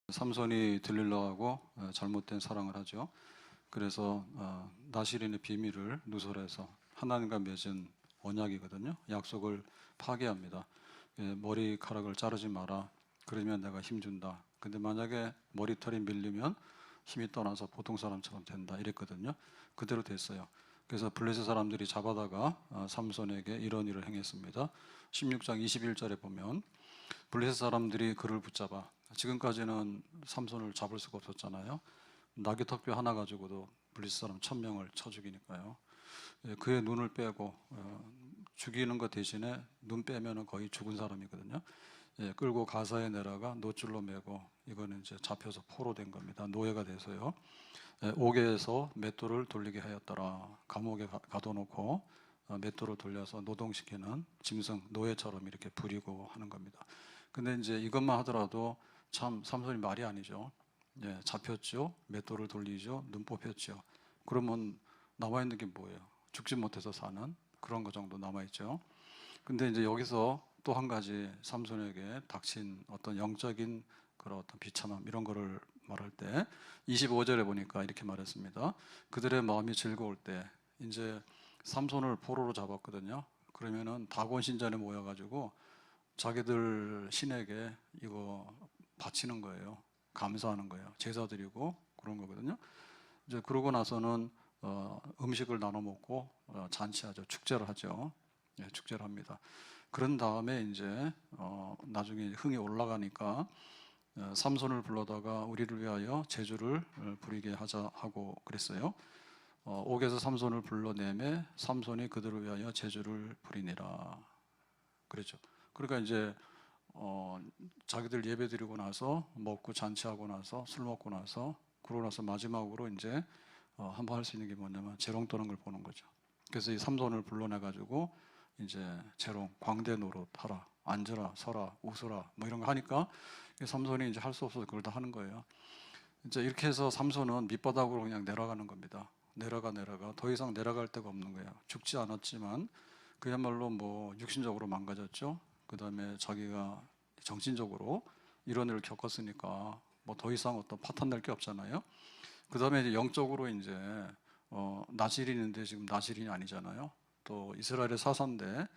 삼손이 들릴라하고 잘못된 사랑을 하죠. 그래서 나실인의 비밀을 누설해서 하나님과 맺은 언약이거든요. 약속을 파괴합니다. 머리카락을 자르지 마라. 그러면 내가 힘준다. 근데 만약에 머리털이 밀리면 힘이 떠나서 보통 사람처럼 된다. 이랬거든요. 그대로 됐어요. 그래서 블레셋 사람들이 잡아다가 삼손에게 이런 일을 행했습니다. 16장 21절에 보면 블레셋 사람들이 그를 붙잡아, 지금까지는 삼손을 잡을 수가 없었잖아요. 나귀 턱뼈 하나 가지고도 블레셋 사람 1000명을 쳐 죽이니까요. 그의 눈을 빼고 죽이는 것 대신에 눈 빼면은 거의 죽은 사람이거든요. 끌고 가사에 내려가 노줄로 매고, 이거는 이제 잡혀서 포로된 겁니다. 노예가 돼서요. 옥에서 맷돌을 돌리게 하였더라. 감옥에 가둬놓고 맷돌을 돌려서 노동시키는 짐승, 노예처럼 이렇게 부리고 하는 겁니다. 근데 이제 이것만 하더라도 참 삼손이 말이 아니죠. 잡혔죠. 맷돌을 돌리죠. 눈 뽑혔죠. 그러면 남아있는 게 뭐예요? 죽지 못해서 사는 그런 거 정도 남아있죠. 근데 이제 여기서 또 한 가지 삼손에게 닥친 어떤 영적인 그런 어떤 비참함, 이런 거를 말할 때 25절에 보니까 이렇게 말했습니다. 그들의 마음이 즐거울 때, 이제 삼손을 포로로 잡았거든요. 그러면은 다곤 신전에 모여가지고 자기들 신에게 이거 바치는 거예요. 감사하는 거예요. 제사 드리고 그런 거거든요. 이제 그러고 나서는 음식을 나눠 먹고 잔치하죠. 축제를 하죠. 축제를 합니다. 그런 다음에 이제 나중에 흥이 올라가니까 삼손을 불러다가 우리를 위하여 제주를 부리게 하자 하고 그랬어요. 옥에서 삼손을 불러내매 삼손이 그들을 위하여 제주를 부리니라. 그렇죠. 그러니까 이제 자기들 예배 드리고 나서 먹고 잔치하고 나서 술 먹고 나서, 그러고 나서 마지막으로 이제 한번 할 수 있는 게 뭐냐면 재롱 떠는 걸 보는 거죠. 그래서 이 삼손을 불러내 가지고 이제 재롱, 광대 노릇 하라, 앉으라, 서라, 웃으라, 뭐 이런 거 하니까 삼손이 이제 할 수 없어서 그걸 다 하는 거예요. 이제 이렇게 해서 삼손은 밑바닥으로 그냥 내려가는 겁니다. 내려가 더 이상 내려갈 데가 없는 거예요. 죽지 않았지만 그야말로 뭐 육신적으로 망가졌죠. 그 다음에 자기가 정신적으로 이런 일을 겪었으니까 뭐 더 이상 어떤 파탄 낼 게 없잖아요. 그 다음에 이제 영적으로 이제 나실인인데 지금 나실인이 아니잖아요. 또 이스라엘의 사사인데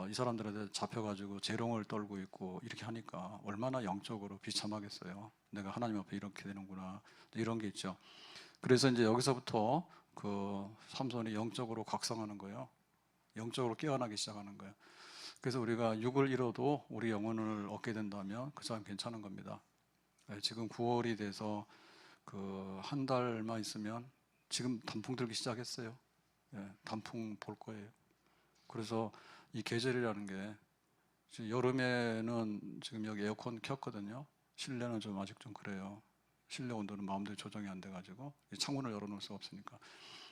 이 사람들한테 잡혀가지고 재롱을 떨고 있고 이렇게 하니까 얼마나 영적으로 비참하겠어요. 내가 하나님 앞에 이렇게 되는구나, 이런 게 있죠. 그래서 이제 여기서부터 그 삼손이 영적으로 각성하는 거예요. 영적으로 깨어나기 시작하는 거예요. 그래서 우리가 육을 잃어도 우리 영혼을 얻게 된다면 그 사람 괜찮은 겁니다. 지금 9월이 돼서 그 한 달만 있으면 지금 단풍 들기 시작했어요. 단풍 볼 거예요. 그래서 이 계절이라는 게, 지금 여름에는 지금 여기 에어컨 켰거든요. 실내는 좀 아직 좀 그래요. 실내 온도는 마음대로 조정이 안 돼가지고 창문을 열어놓을 수가 없으니까.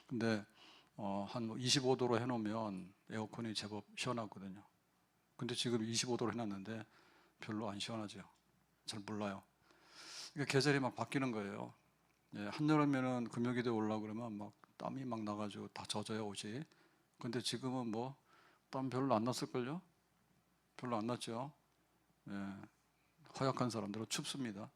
근데 한 25도로 해놓으면 에어컨이 제법 시원하거든요. 근데 지금 25도로 해놨는데 별로 안 시원하죠. 잘 몰라요. 그러니까 계절이 막 바뀌는 거예요. 한여름에는 금요기도에 올라오고 그러면 막 땀이 막 나가지고 다 젖어요, 옷이. 근데 지금은 뭐 땀 별로 안 났을걸요? 별로 안 났죠. 허약한 사람들은 춥습니다.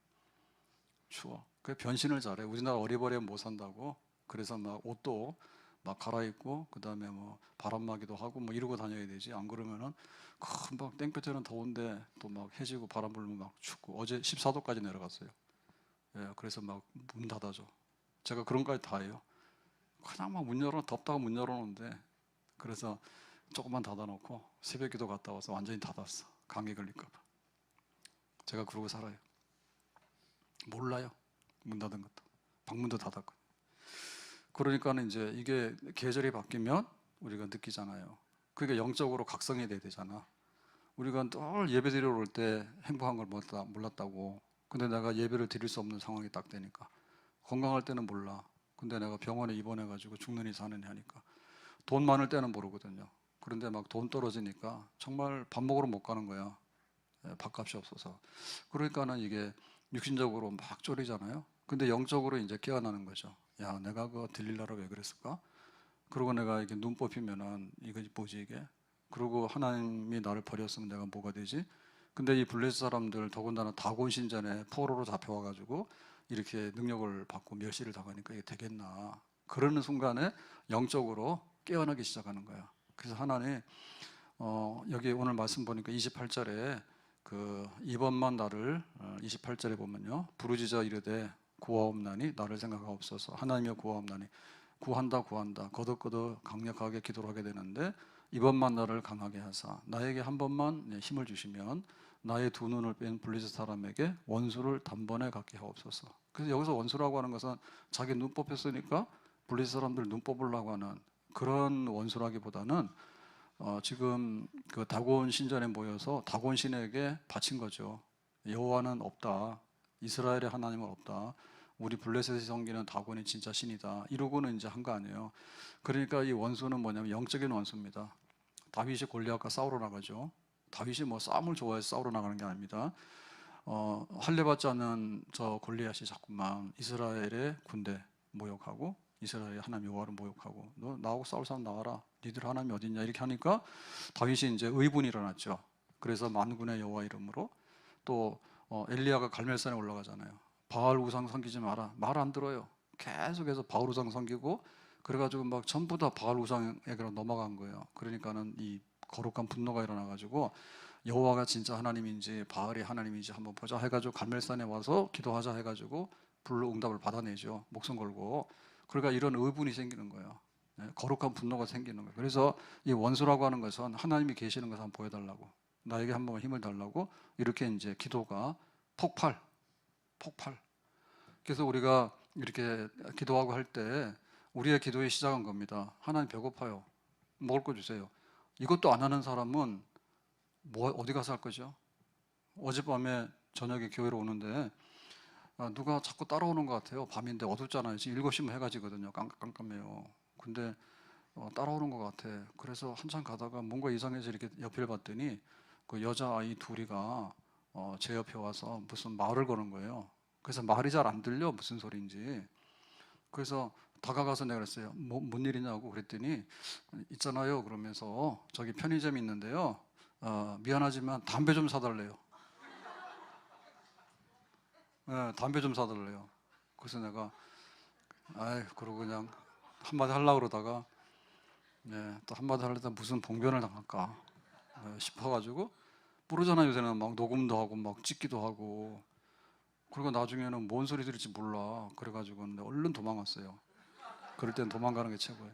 추워. 그 변신을 잘해. 우리나라 어리버리하면 못 산다고. 그래서 막 옷도 막 갈아입고, 그 다음에 뭐 바람막이도 하고 뭐 이러고 다녀야 되지. 안 그러면은 금방 땡볕에는 더운데 또 막 해지고 바람 불면 막 춥고. 어제 14도까지 내려갔어요. 그래서 막 문 닫아줘. 제가 그런 거까지 다 해요. 그냥 막 문 열어, 덥다고 문 열어놓는데, 그래서 조금만 닫아놓고 새벽 기도 갔다 와서 완전히 닫았어. 감기 걸릴까봐. 제가 그러고 살아요. 몰라요. 문 닫은 것도. 방문도 닫았고. 그러니까는 이제 이게 계절이 바뀌면 우리가 느끼잖아요. 그러니까 영적으로 각성이 돼야 되잖아. 우리가 늘 예배 드리러 올 때 행복한 걸 몰랐다고. 근데 내가 예배를 드릴 수 없는 상황이 딱 되니까. 건강할 때는 몰라. 근데 내가 병원에 입원해가지고 죽느니 사느니 하니까. 돈 많을 때는 모르거든요. 그런데 막 돈 떨어지니까 정말 밥 먹으러 못 가는 거야. 밥값이 없어서. 그러니까는 이게 육신적으로 막 쫄이잖아요. 근데 영적으로 이제 깨어나는 거죠. 야, 내가 그거 들릴라라 왜 그랬을까? 그리고 내가 이게 눈 뽑히면은 이거 뭐지 이게? 그리고 하나님이 나를 버렸으면 내가 뭐가 되지? 근데 이 블레셋 사람들 더군다나 다곤 신전에 포로로 잡혀와가지고 이렇게 능력을 받고 멸시를 당하니까 이게 되겠나? 그러는 순간에 영적으로 깨어나기 시작하는 거야. 그래서 하나님 여기 오늘 말씀 보니까 28절에 그 이번만 나를 28절에 보면요, 부르짖어 이르되 구하옵나니 나를 생각하옵소서. 하나님이여 구하옵나니, 구한다 거듭거듭 강력하게 기도를 하게 되는데, 이번만 나를 강하게 하사 나에게 한 번만 힘을 주시면 나의 두 눈을 뺀 블레셋 사람에게 원수를 단번에 갖게 하옵소서. 그래서 여기서 원수라고 하는 것은 자기 눈 뽑혔으니까 블레셋 사람들 눈 뽑으려고 하는 그런 원수라기보다는 지금 그 다곤 신전에 모여서 다곤 신에게 바친 거죠. 여호와는 없다, 이스라엘의 하나님은 없다, 우리 블레셋이 섬기는 다곤이 진짜 신이다, 이러고는 이제 한 거 아니에요. 그러니까 이 원수는 뭐냐면 영적인 원수입니다. 다윗이 골리앗과 싸우러 나가죠. 다윗이 뭐 싸움을 좋아해서 싸우러 나가는 게 아닙니다. 할례받지 않는 저 골리앗이 자꾸만 이스라엘의 군대 모욕하고 이스라엘의 하나님 여호와를 모욕하고, 너 나하고 싸울 사람 나와라, 니들 하나님이 어딨냐, 이렇게 하니까 다윗이 이제 의분이 일어났죠. 그래서 만군의 여호와 이름으로 또 엘리야가 갈멜산에 올라가잖아요. 바알 우상 섬기지 마라, 말 안 들어요. 계속해서 바알 우상 섬기고, 그래가지고 막 전부 다 바알 우상에게로 넘어간 거예요. 그러니까는 이 거룩한 분노가 일어나가지고 여호와가 진짜 하나님인지 바알이 하나님인지 한번 보자 해가지고 갈멜산에 와서 기도하자 해가지고 불로 응답을 받아내죠. 목숨 걸고. 그러니까 이런 의분이 생기는 거예요. 거룩한 분노가 생기는 거예요. 그래서 이 원수라고 하는 것은 하나님이 계시는 것을 한번 보여달라고, 나에게 한번 힘을 달라고, 이렇게 이제 기도가 폭발. 그래서 우리가 이렇게 기도하고 할 때 우리의 기도의 시작은 겁니다. 하나님 배고파요, 먹을 거 주세요. 이것도 안 하는 사람은 어디 가서 할 거죠? 어젯밤에 저녁에 교회로 오는데 누가 자꾸 따라오는 것 같아요. 밤인데 어둡잖아요. 지금 7시면 해가 지거든요. 깜깜해요. 근데 따라오는 것 같아. 그래서 한참 가다가 뭔가 이상해서 이렇게 옆을 봤더니 그 여자아이 둘이가 제 옆에 와서 무슨 말을 거는 거예요. 그래서 말이 잘 안 들려, 무슨 소리인지. 그래서 다가가서 내가 그랬어요. 뭔 일이냐고 그랬더니, 있잖아요, 그러면서 저기 편의점이 있는데요, 미안하지만 담배 좀 사달래요. 네, 담배 좀 사달래요. 그래서 내가 그러고 그냥 한마디 하려고 그러다가 또 한마디 하려다 무슨 봉변을 당할까 싶어가지고, 모르잖아요, 요새는 막 녹음도 하고 막 찍기도 하고. 그리고 나중에는 뭔 소리 들을지 몰라. 그래가지고 얼른 도망갔어요. 그럴 땐 도망가는 게 최고예요.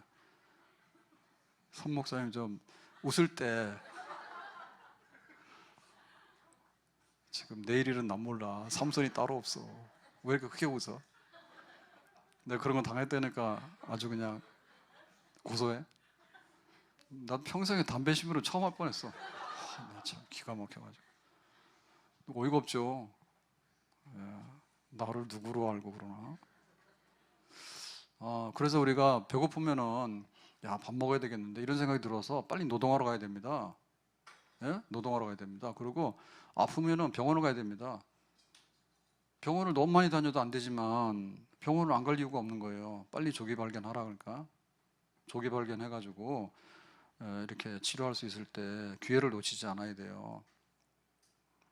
선 목사님 좀 웃을 때 지금 내일 일은 난 몰라, 삼손이 따로 없어, 왜 이렇게 크게 웃어? 내가 그런 거 당했다니까 아주 그냥 고소해. 난 평생에 담배 심으로 처음 할 뻔했어. 나 참 기가 막혀가지고. 어이가 없죠. 나를 누구로 알고 그러나. 그래서 우리가 배고프면은 야, 밥 먹어야 되겠는데 이런 생각이 들어서 빨리 노동하러 가야 됩니다. 노동하러 가야 됩니다. 그리고 아프면은 병원을 가야 됩니다. 병원을 너무 많이 다녀도 안 되지만 병원을 안 갈 이유가 없는 거예요. 빨리 조기 발견하라. 그러니까 조기 발견해가지고 이렇게 치료할 수 있을 때 기회를 놓치지 않아야 돼요.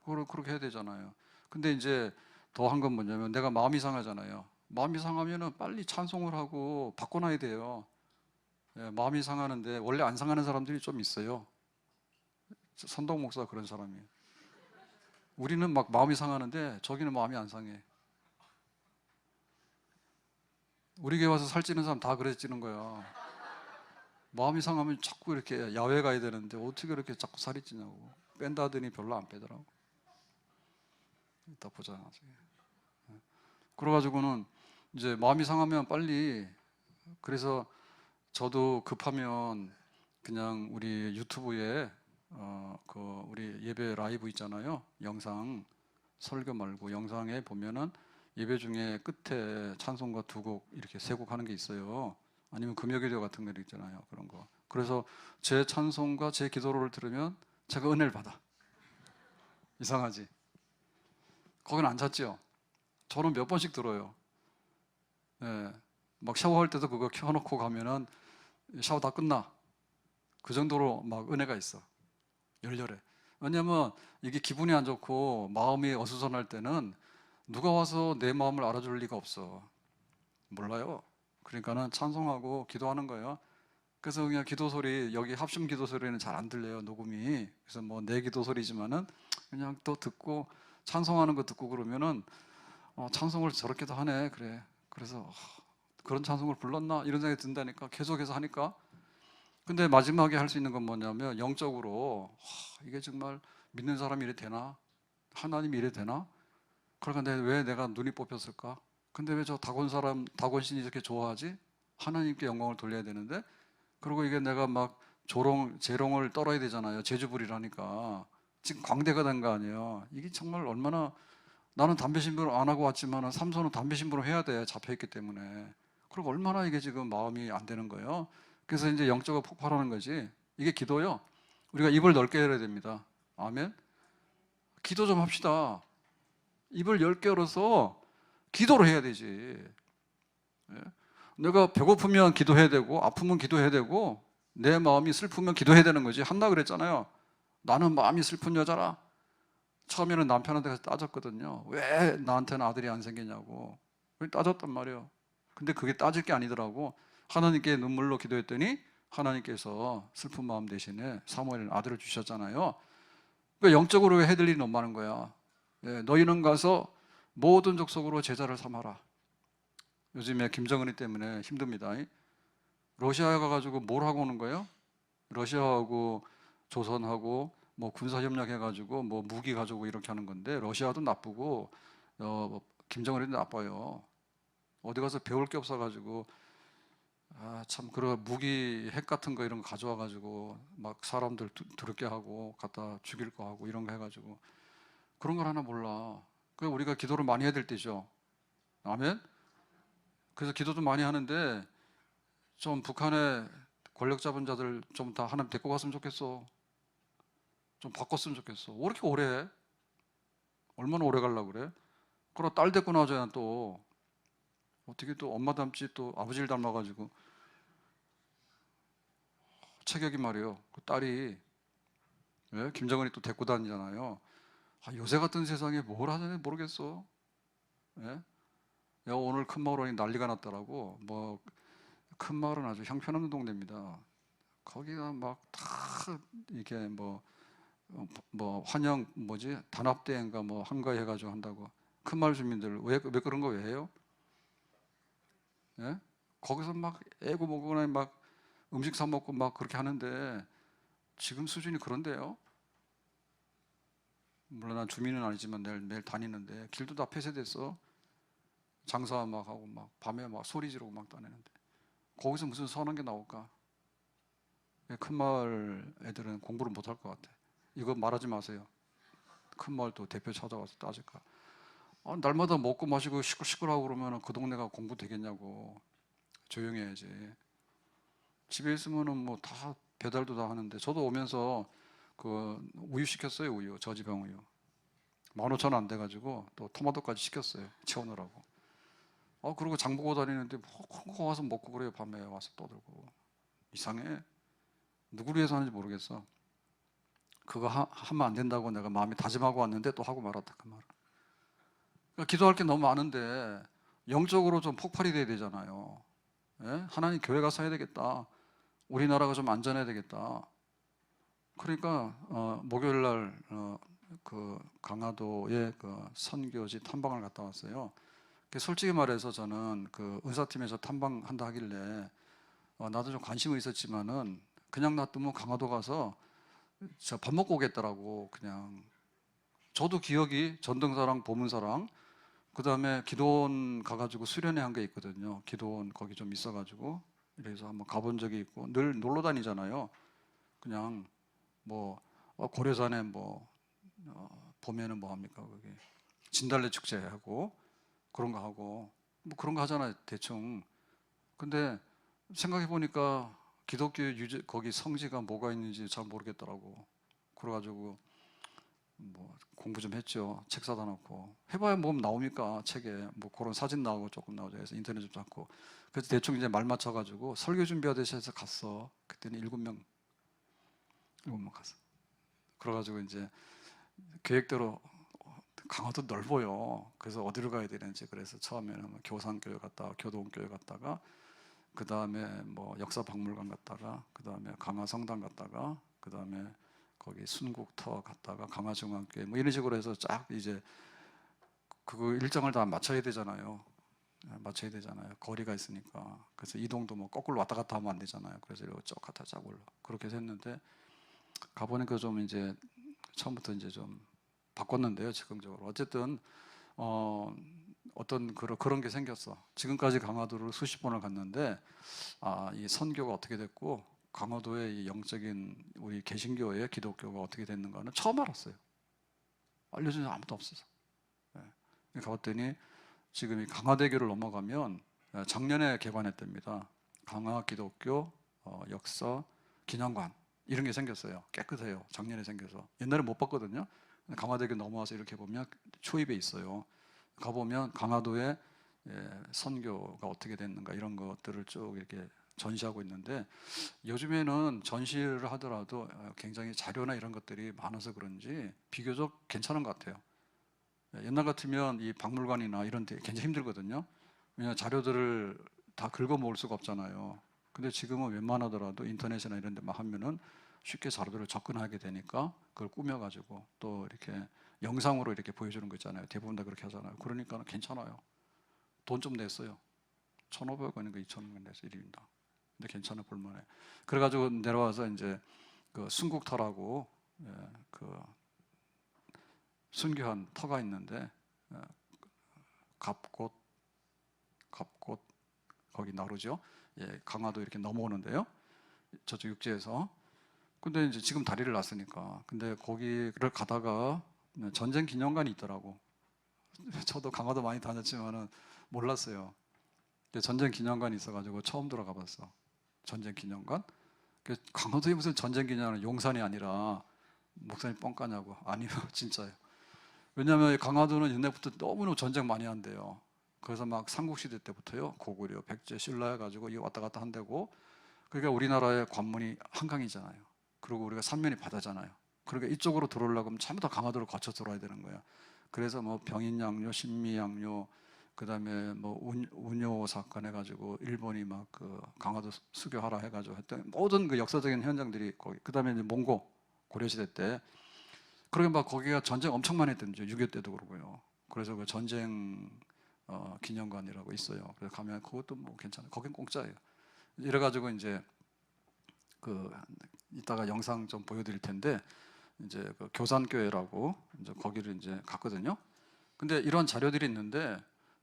그렇게 해야 되잖아요. 근데 이제 더 한 건 뭐냐면, 내가 마음이 상하잖아요. 마음이 상하면은 빨리 찬송을 하고 바꿔놔야 돼요. 마음이 상하는데 원래 안 상하는 사람들이 좀 있어요. 선동 목사 그런 사람이에요. 우리는 막 마음이 상하는데 저기는 마음이 안 상해. 우리 교회 와서 살찌는 사람 다 그래 찌는 거야. 마음이 상하면 자꾸 이렇게 야외 가야 되는데 어떻게 그렇게 자꾸 살이 찌냐고. 뺀다 하더니 별로 안 빼더라고. 이따 보자 나중에. 그래가지고는 이제 마음이 상하면 빨리, 그래서 저도 급하면 그냥 우리 유튜브에 그 우리 예배 라이브 있잖아요. 영상, 설교 말고 영상에 보면은 예배 중에 끝에 찬송가 2곡 이렇게 3곡 하는 게 있어요. 아니면 금요기도 같은 거 있잖아요. 그런 거. 그래서 제 찬송과 제 기도를 들으면 제가 은혜를 받아. 이상하지? 거긴 안 찼죠? 저는 몇 번씩 들어요. 막 샤워할 때도 그거 켜놓고 가면은 샤워 다 끝나. 그 정도로 막 은혜가 있어. 열렬해. 왜냐면 이게 기분이 안 좋고 마음이 어수선할 때는 누가 와서 내 마음을 알아줄 리가 없어. 몰라요. 그러니까는 찬송하고 기도하는 거예요. 그래서 그냥 기도 소리, 여기 합심 기도 소리는 잘 안 들려요, 녹음이. 그래서 뭐 내 기도 소리지만은 그냥 또 듣고 찬송하는 거 듣고 그러면은 찬송을 저렇게도 하네. 그래. 그래서 그런 찬송을 불렀나 이런 생각이 든다니까. 계속해서 하니까. 근데 마지막에 할 수 있는 건 뭐냐면 영적으로 이게 정말 믿는 사람이 이래 되나? 하나님이 이래 되나? 그러니까 왜 내가 눈이 뽑혔을까? 근데 왜 저 다곤신이 이렇게 좋아하지? 하나님께 영광을 돌려야 되는데. 그리고 이게 내가 막 재롱을 떨어야 되잖아요. 제주불이라니까. 지금 광대가 된 거 아니에요. 이게 정말 얼마나, 나는 담배 심부름 안 하고 왔지만 삼손은 담배 심부름 해야 돼. 잡혀있기 때문에. 그리고 얼마나 이게 지금 마음이 안 되는 거예요. 그래서 이제 영적으로 폭발하는 거지. 이게 기도요. 우리가 입을 넓게 열어야 됩니다. 아멘. 기도 좀 합시다. 입을 넓게 열어서 기도를 해야 되지. 예? 내가 배고프면 기도해야 되고 아프면 기도해야 되고 내 마음이 슬프면 기도해야 되는 거지. 한나 그랬잖아요. 나는 마음이 슬픈 여자라. 처음에는 남편한테 가서 따졌거든요. 왜 나한테는 아들이 안 생기냐고. 따졌단 말이에요. 근데 그게 따질 게 아니더라고. 하나님께 눈물로 기도했더니 하나님께서 슬픈 마음 대신에 사무엘 아들을 주셨잖아요. 그러니까 영적으로 해야 될 일이 너무 많은 거야. 예, 너희는 가서 모든 족속으로 제자를 삼아라. 요즘에 김정은이 때문에 힘듭니다. 러시아에 가가지고 뭘 하고 오는 거예요? 러시아하고 조선하고 뭐 군사 협력해가지고 뭐 무기 가지고 이렇게 하는 건데 러시아도 나쁘고 김정은이도 나빠요. 어디 가서 배울 게 없어가지고 참 그런 무기 핵 같은 거 이런 거 가져와가지고 막 사람들 더럽게 하고 갖다 죽일 거 하고 이런 거 해가지고 그런 걸 하나 몰라. 그 우리가 기도를 많이 해야 될 때죠. 아멘. 그래서 기도도 많이 하는데 좀 북한의 권력 잡은 자들 좀 다 하나님 데리고 갔으면 좋겠어. 좀 바꿨으면 좋겠어. 왜 이렇게 오래 해? 얼마나 오래 가려고 그래? 그러다 딸 데리고 나와줘야 또 어떻게 또 엄마 닮지 또 아버지를 닮아가지고 체격이 말이에요. 그 딸이 예? 김정은이 또 데리고 다니잖아요. 요새 같은 세상에 뭘 하자니 모르겠어. 예? 야, 오늘 큰마을원이 난리가 났더라고. 뭐 큰마을은 아주 형편없는 동네입니다. 거기가 막 다 이게 뭐 환영 뭐지 단합대회인가 뭐 한가위 해가지고 한다고. 큰마을 주민들 왜 그런 거 왜 해요? 예? 거기서 막 애고 뭐고나 막 음식 사 먹고 막 그렇게 하는데 지금 수준이 그런데요. 물론 난 주민은 아니지만 매일 다니는데 길도 다 폐쇄됐어. 장사 막 하고 막 밤에 막 소리 지르고 막 다니는데 거기서 무슨 선한 게 나올까? 큰 마을 애들은 공부를 못 할 것 같아. 이거 말하지 마세요. 큰 마을 또 대표 찾아와서 따질까? 날마다 먹고 마시고 시끌시끌하고 그러면 그 동네가 공부 되겠냐고. 조용히 해야지. 집에 있으면은 뭐 다 배달도 다 하는데 저도 오면서 그 우유 시켰어요. 우유 저지방 우유 15,000원 안 돼가지고 또 토마토까지 시켰어요. 채우느라고. 그리고 장 보고 다니는데 뭐 와서 먹고 그래요. 밤에 와서 떠들고 이상해. 누구를 위해서 하는지 모르겠어. 그거 하면 안 된다고 내가 마음이 다짐하고 왔는데 또 하고 말았다 그 말을. 그러니까 기도할 게 너무 많은데 영적으로 좀 폭발이 돼야 되잖아요. 예? 하나님 교회 가서 해야 되겠다. 우리나라가 좀 안전해야 되겠다. 그러니까 목요일 날 그 강화도에 그 선교지 탐방을 갔다 왔어요. 솔직히 말해서 저는 그 은사팀에서 탐방한다 하길래 나도 좀 관심은 있었지만은 그냥 놔두면 강화도 가서 저 밥 먹고 오겠더라고. 그냥 저도 기억이 전등사랑 보문사랑 그 다음에 기도원 가가지고 수련회 한 게 있거든요. 기도원 거기 좀 있어가지고 그래서 한번 가본 적이 있고 늘 놀러 다니잖아요. 그냥 뭐 고려산에 뭐 봄에는 뭐 합니까 거기 진달래 축제하고 그런 거 하고 뭐 그런 거 하잖아요 대충. 근데 생각해 보니까 기독교 유지 거기 성지가 뭐가 있는지 잘 모르겠더라고. 그래가지고 뭐 공부 좀 했죠. 책 사다 놓고 해봐야 뭐 나옵니까 책에 뭐 그런 사진 나오고 조금 나오죠. 그래서 인터넷 좀 찾고 그래서 대충 이제 말 맞춰가지고 설교 준비하듯이 해서 갔어. 그때는 일곱 명 갔어. 그래가지고 이제 계획대로 강화도 넓어요. 그래서 어디로 가야 되는지, 그래서 처음에는 뭐 교산교회 갔다가 교동교회 갔다가, 그 다음에 뭐 역사박물관 갔다가, 그 다음에 강화성당 갔다가, 그 다음에 거기 순국터 갔다가 강화중앙교회 뭐 이런 식으로 해서 쫙 이제 그 일정을 다 맞춰야 되잖아요. 맞춰야 되잖아요. 거리가 있으니까. 그래서 이동도 뭐 거꾸로 왔다 갔다 하면 안 되잖아요. 그래서 이렇게 쭉 갔다 쫙 올라. 그렇게 해서 했는데 가보니까 좀 이제 처음부터 이제 좀 바꿨는데요. 즉흥적으로. 어쨌든 어떤 그런 게 생겼어. 지금까지 강화도를 수십 번을 갔는데 이 선교가 어떻게 됐고 강화도의 이 영적인 우리 개신교의 기독교가 어떻게 됐는가는 처음 알았어요. 알려준 사람 아무도 없어서. 네. 가봤더니 지금 이 강화대교를 넘어가면 작년에 개관했답니다. 강화 기독교 역사 기념관 이런 게 생겼어요. 깨끗해요. 작년에 생겨서. 옛날에 못 봤거든요. 강화대교 넘어와서 이렇게 보면 초입에 있어요. 가보면 강화도의 선교가 어떻게 됐는가 이런 것들을 쭉 이렇게 전시하고 있는데, 요즘에는 전시를 하더라도 굉장히 자료나 이런 것들이 많아서 그런지 비교적 괜찮은 것 같아요. 옛날 같으면 이 박물관이나 이런 데 굉장히 힘들거든요. 왜냐하면 자료들을 다 긁어 모을 수가 없잖아요. 근데 지금은 웬만하더라도 인터넷이나 이런 데만 하면은 쉽게 자료들을 접근하게 되니까 그걸 꾸며가지고 또 이렇게 영상으로 이렇게 보여주는 거 있잖아요. 대부분 다 그렇게 하잖아요. 그러니까 괜찮아요. 돈 좀 냈어요. 1,500원인가 2,000원 내서 1인당. 근데 괜찮아, 볼만해. 그래가지고 내려와서 이제 그 순국터라고 그 순교한 터가 있는데 갑곶 거기 나루죠. 강화도 이렇게 넘어오는데요. 저쪽 육지에서. 근데 이제 지금 다리를 놨으니까. 근데 거기를 가다가 전쟁 기념관이 있더라고. 저도 강화도 많이 다녔지만은 몰랐어요. 전쟁 기념관이 있어가지고 처음 들어가 봤어. 전쟁 기념관? 강화도에 무슨 전쟁 기념관, 용산이 아니라 목사님 뻥 까냐고. 아니요, 진짜요. 왜냐하면 강화도는 옛날부터 너무너무 전쟁 많이 한대요. 그래서 막 삼국시대 때부터요, 고구려, 백제, 신라 해가지고 이거 왔다 갔다 한다고. 그러니까 우리나라의 관문이 한강이잖아요. 그리고 우리가 삼면이 바다잖아요. 그러니까 이쪽으로 들어오려고 하면 전부 다 강화도를 거쳐 들어와야 되는 거야. 그래서 뭐 병인양요, 신미양요, 그 다음에 뭐 운요 사건 해가지고 일본이 막 그 강화도 수교하라 해가지고 했던 모든 그 역사적인 현장들이 거기. 그 다음에 이제 몽고 고려시대 때. 그러니까 막 거기가 전쟁 엄청 많이 했던죠. 6.25 때도 그러고요. 그래서 그 전쟁 기념관이라고 있어요. 그래서 가면 그것도 뭐 괜찮아요. 거긴 공짜예요. 이래가지고 이제 그 이따가 영상 좀 보여드릴 텐데, 이제 그 교산교회라고 이제 거기를 이제 갔거든요. 근데 이런 자료들이 있는데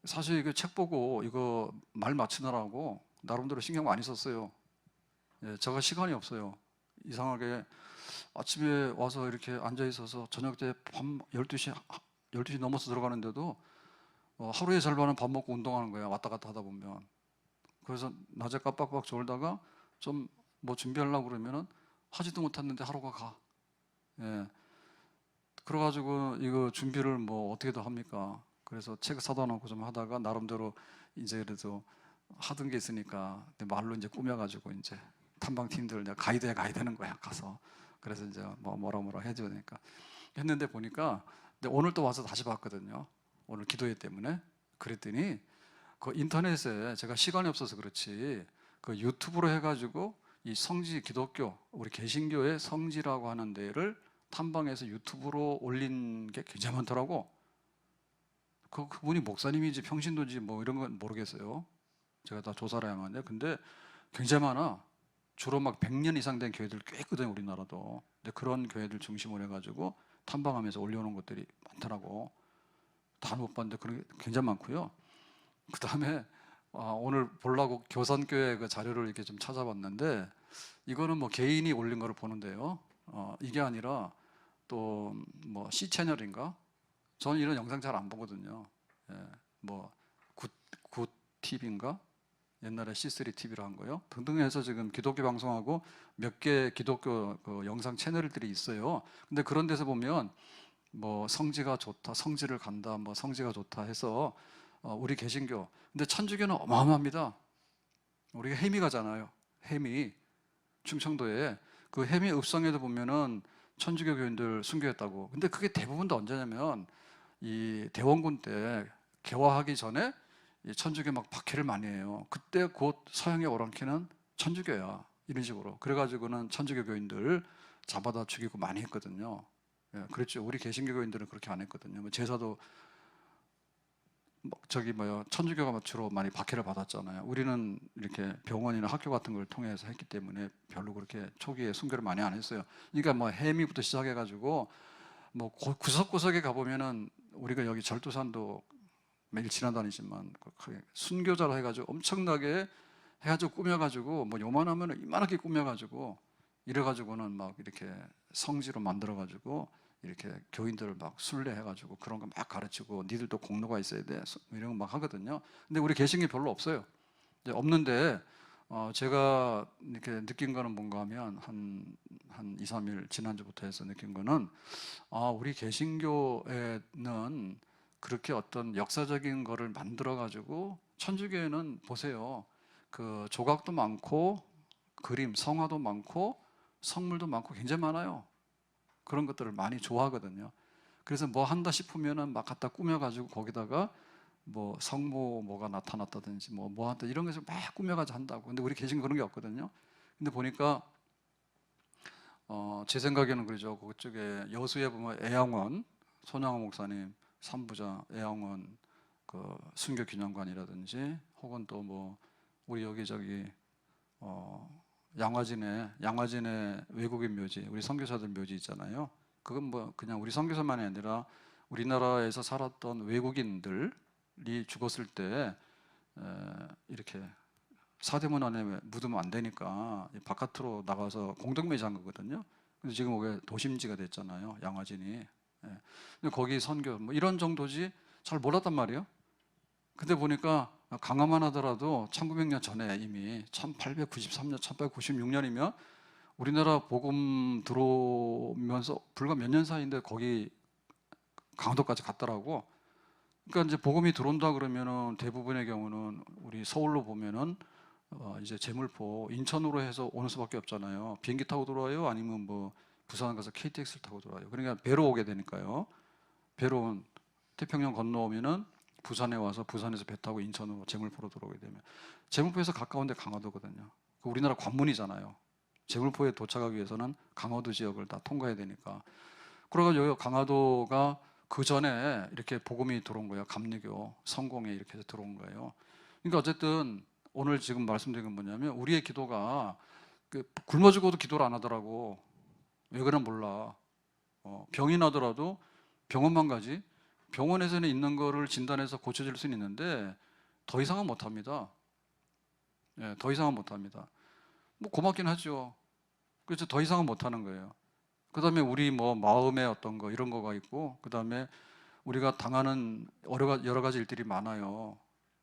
사실 이거 책 보고 이거 말 맞추느라고 나름대로 신경 많이 썼어요. 제가 시간이 없어요. 이상하게 아침에 와서 이렇게 앉아 있어서 저녁 때 밤 12시 넘어서 들어가는데도 하루의 절반은 밥 먹고 운동하는 거야. 왔다 갔다 하다 보면. 그래서 낮에 깜빡깜빡 졸다가 좀 뭐 준비하려고 그러면은 하지도 못했는데 하루가 가. 그래가지고 이거 준비를 뭐 어떻게 더 합니까? 그래서 책 사다 놓고 좀 하다가 나름대로 이제 그래도 하던 게 있으니까 말로 이제 꾸며가지고 이제 탐방팀들 내가 가이드해 가야 되는 거야, 가서. 그래서 이제 뭐 뭐라 해줘야 되니까 했는데 보니까, 근데 오늘 또 와서 다시 봤거든요. 오늘 기도회 때문에. 그랬더니 그 인터넷에 제가 시간이 없어서 그렇지 그 유튜브로 해가지고 이 성지, 기독교 우리 개신교의 성지라고 하는 데를 탐방해서 유튜브로 올린 게 굉장히 많더라고. 그분이 목사님인지 평신도인지 뭐 이런 건 모르겠어요. 제가 다 조사를 해야만요. 근데 굉장히 많아. 주로 막 100년 이상 된 교회들 꽤 있거든요, 우리나라도. 근데 그런 교회들 중심으로 해가지고 탐방하면서 올려놓은 것들이 많더라고. 다 못 봤는데 그런 게 굉장히 많고요. 그 다음에 오늘 보려고 교산교회 그 자료를 이렇게 좀 찾아봤는데, 이거는 뭐 개인이 올린 거를 보는데요. 이게 아니라 또 뭐 C 채널인가? 저는 이런 영상 잘 안 보거든요. 뭐 굿 TV인가? 옛날에 C3 TV로 한 거요. 등등 해서 지금 기독교 방송하고 몇 개 기독교 그 영상 채널들이 있어요. 근데 그런 데서 보면 뭐 성지가 좋다, 성지를 간다, 뭐 성지가 좋다 해서 우리 개신교. 근데 천주교는 어마어마합니다. 우리가 해미 가잖아요. 해미 충청도에 그 해미 읍성에도 보면은 천주교 교인들 순교했다고. 근데 그게 대부분 다 언제냐면 이 대원군 때 개화하기 전에 이 천주교 막 박해를 많이 해요. 그때 곧 서양의 오랑캐는 천주교야. 이런 식으로. 그래가지고는 천주교 교인들 잡아다 죽이고 많이 했거든요. 예, 그렇죠. 우리 개신교 교인들은 그렇게 안 했거든요. 뭐 제사도 천주교가 주로 많이 박해를 받았잖아요. 우리는 이렇게 병원이나 학교 같은 걸 통해서 했기 때문에 별로 그렇게 초기에 순교를 많이 안 했어요. 그러니까 뭐 해미부터 시작해가지고 뭐 구석구석에 가보면은 우리가 여기 절도산도 매일 지나다니지만 순교자로 해가지고 엄청나게 해가지고 꾸며가지고 뭐 요만하면 이만하게 꾸며가지고 이래가지고는 막 이렇게 성지로 만들어가지고 이렇게 교인들을 막 순례해가지고 그런 거 막 가르치고 니들도 공로가 있어야 돼 이런 거 막 하거든요. 근데 우리 개신교 별로 없어요. 없는데 제가 이렇게 느낀 거는 뭔가 하면 한 2, 3일 지난주부터 해서 느낀 거는 우리 개신교에는 그렇게 어떤 역사적인 거를 만들어 가지고 천주교에는 보세요. 그 조각도 많고 그림, 성화도 많고 성물도 많고 굉장히 많아요. 그런 것들을 많이 좋아하거든요. 그래서 뭐 한다 싶으면은 막 갖다 꾸며가지고 거기다가 뭐 성모 뭐가 나타났다든지 뭐 한다 이런 것을 막 꾸며가지고 한다고. 근데 우리 개신 그런 게 없거든요. 근데 보니까 제 생각에는 그러죠. 그쪽에 여수에 보면 애양원 손양호 목사님 삼부자 애양원 그 순교 기념관이라든지 혹은 또 뭐 우리 여기저기 양화진의 외국인 묘지, 우리 선교사들 묘지 있잖아요. 그건 뭐 그냥 우리 선교사만이 아니라 우리나라에서 살았던 외국인들이 죽었을 때 이렇게 사대문 안에 묻으면 안 되니까 바깥으로 나가서 공동매장한 거거든요. 근데 지금 그게 도심지가 됐잖아요, 양화진이. 근데 거기 선교 뭐 이런 정도지 잘 몰랐단 말이에요. 근데 보니까 강화만 하더라도 1900년 전에 이미 1893년, 1896년이면 우리나라 복음 들어오면서 불과 몇 년 사이인데 거기 강화도까지 갔더라고. 그러니까 이제 복음이 들어온다 그러면은 대부분의 경우는 우리 서울로 보면은 이제 제물포, 인천으로 해서 오는 수밖에 없잖아요. 비행기 타고 들어와요? 아니면 뭐 부산 가서 KTX를 타고 들어와요? 그러니까 배로 오게 되니까요. 배로 태평양 건너오면은 부산에 와서 부산에서 배 타고 인천으로 제물포로 들어오게 되면 제물포에서 가까운데 강화도거든요. 우리나라 관문이잖아요. 제물포에 도착하기 위해서는 강화도 지역을 다 통과해야 되니까. 그래가지고 강화도가 그 전에 이렇게 복음이 들어온 거예요. 감리교, 성공에 이렇게 해서 들어온 거예요. 그러니까 어쨌든 오늘 지금 말씀드린 건 뭐냐면 우리의 기도가 굶어 죽어도 기도를 안 하더라고. 왜 그런 몰라. 병이 나더라도 병원만 가지. 병원에서는 있는 거를 진단해서 고쳐줄 수는 있는데 더 이상은 못 합니다. 예, 더 이상은 못 합니다. 뭐 고맙긴 하죠. 그래서 더 이상은 못 하는 거예요. 그 다음에 우리 뭐 마음의 어떤 거 이런 거가 있고 그 다음에 우리가 당하는 여러 가지 일들이 많아요.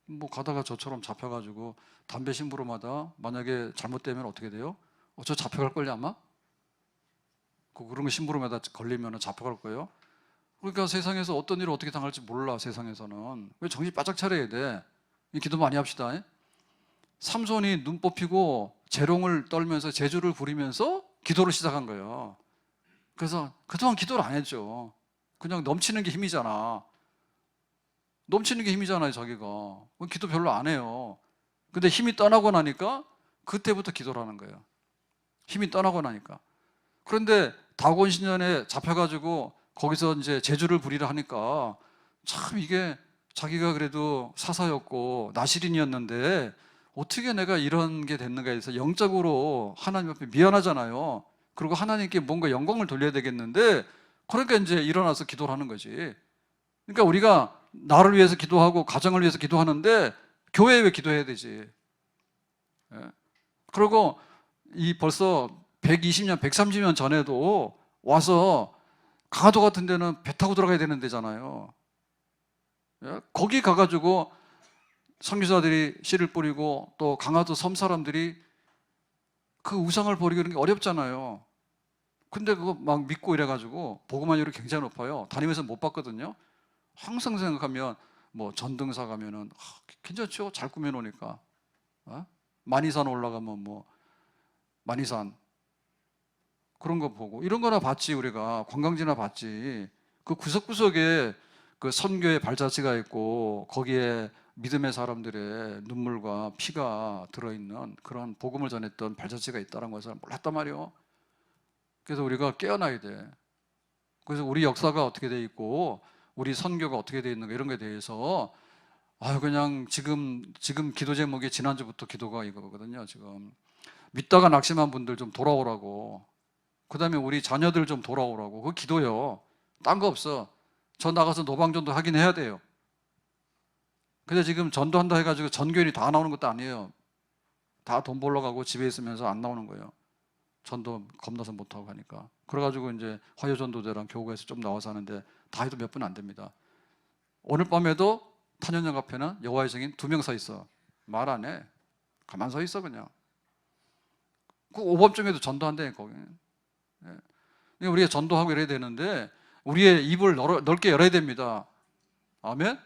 뭐 가다가 저처럼 잡혀가지고 담배 심부름하다 만약에 잘못되면 어떻게 돼요? 저 잡혀갈 걸요 아마? 그런 거 심부름하다 걸리면 잡혀갈 거예요. 그러니까 세상에서 어떤 일을 어떻게 당할지 몰라. 세상에서는 왜 정신 바짝 차려야 돼. 기도 많이 합시다. 삼손이 눈 뽑히고 재롱을 떨면서 제주를 부리면서 기도를 시작한 거예요. 그래서 그동안 기도를 안 했죠. 그냥 넘치는 게 힘이잖아. 넘치는 게 힘이잖아요, 자기가. 기도 별로 안 해요. 근데 힘이 떠나고 나니까 그때부터 기도를 하는 거예요. 힘이 떠나고 나니까. 그런데 다곤 신전에 잡혀가지고 거기서 이제 제주를 부리려 하니까 참 이게 자기가 그래도 사사였고 나시린이었는데 어떻게 내가 이런 게 됐는가 해서 영적으로 하나님 앞에 미안하잖아요. 그리고 하나님께 뭔가 영광을 돌려야 되겠는데 그러니까 이제 일어나서 기도를 하는 거지. 그러니까 우리가 나를 위해서 기도하고 가정을 위해서 기도하는데 교회에 왜 기도해야 되지? 그리고 이 벌써 120년, 130년 전에도 와서 강화도 같은 데는 배 타고 들어가야 되는 데잖아요. 거기 가가지고 선교사들이 씨를 뿌리고 또 강화도 섬 사람들이 그 우상을 버리는 게 어렵잖아요. 근데 그거 막 믿고 이래가지고 복음화율이 굉장히 높아요. 다니면서 못 봤거든요. 항상 생각하면 뭐 전등사 가면은 괜찮죠? 잘 꾸며놓으니까. 만이산 올라가면 뭐 만이산 그런 거 보고 이런 거나 봤지. 우리가 관광지나 봤지. 그 구석구석에 그 선교의 발자취가 있고 거기에 믿음의 사람들의 눈물과 피가 들어있는 그런 복음을 전했던 발자취가 있다는 것을 몰랐단 말이에요. 그래서 우리가 깨어나야 돼. 그래서 우리 역사가 어떻게 돼 있고 우리 선교가 어떻게 돼 있는가 이런 거에 대해서 그냥 지금 기도 제목이 지난주부터 기도가 이거거든요. 지금 믿다가 낙심한 분들 좀 돌아오라고, 그 다음에 우리 자녀들 좀 돌아오라고. 그거 기도요. 딴 거 없어. 저 나가서 노방전도 하긴 해야 돼요. 근데 지금 전도한다 해가지고 전교인이 다 나오는 것도 아니에요. 다 돈 벌러 가고 집에 있으면서 안 나오는 거예요. 전도 겁나서 못하고 하니까. 그래가지고 이제 화요전도대랑 교구에서 좀 나와서 하는데 다 해도 몇 분 안 됩니다. 오늘 밤에도 탄현역 앞에는 여호와의 증인 2명 서 있어. 말 안 해. 가만 서 있어 그냥. 그 오밤중에도 전도한대 거기. 우리가 전도하고 이래야 되는데 우리의 입을 넓게 열어야 됩니다. 아멘.